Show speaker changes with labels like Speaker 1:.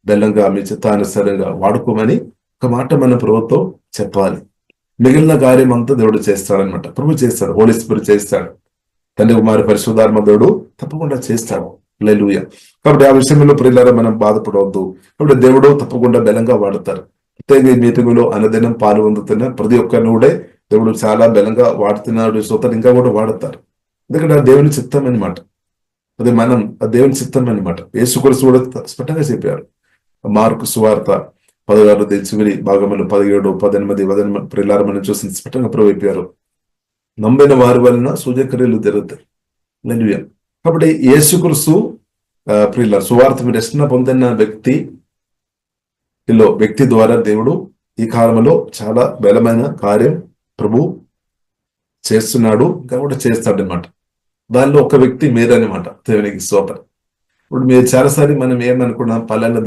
Speaker 1: బెల్లంగా మీ చిత్తానుసారంగా వాడుకోమని ఒక మాట మన ప్రభుత్వం చెప్పాలి. మిగిలిన కార్యం అంతా దేవుడు చేస్తాడనమాట. ప్రభు చేస్తాడు, హోలీ స్పిరిట్ చేస్తాడు, తండ్రి కుమారి పరిశుద్ధాత్మ దేవుడు తప్పకుండా చేస్తాడు. హల్లెలూయా. కాబట్టి ఆ విషయంలో ప్రియులారా మనం బాధపడవద్దు. కాబట్టి దేవుడు తప్పకుండా బలంగా వాడతారు. ప్రత్యేక మీటింగ్ లో అనుదినం పాలు పొందుతున్న ప్రతి ఒక్కరిని కూడా దేవుడు చాలా బలంగా వాడుతున్నాడు. సోతలు ఇంకా కూడా వాడతారు. ఎందుకంటే ఆ దేవుని చిత్తం అనమాట. అది మనం ఆ దేవుని చిత్తం అనమాట. యేసుక్రీస్తు కూడా స్పష్టంగా చెప్పారు. మార్కు సువార్త 16 చివరి భాగములు 17, 18 ప్రియులారా మనం చూసిన స్పష్టంగా ప్రభు చెప్పారు, నమ్మిన వారి వలన సూచక్రియలు జరుగుతాయి. హల్లెలూయా. కాబట్టి యేసుక్రీస్తు ప్రియులారా సువార్త రక్షణ పొందిన వ్యక్తి ద్వారా దేవుడు ఈ కాలంలో చాలా బలమైన కార్యం ప్రభు చేస్తున్నాడు, కాబట్టి చేస్తాడు అనమాట. దానిలో ఒక వ్యక్తి మీరనమాట. దేవునికి స్తోత్రం. ఇప్పుడు మీరు చాలాసారి మనం ఏమనుకున్నాం, పలానా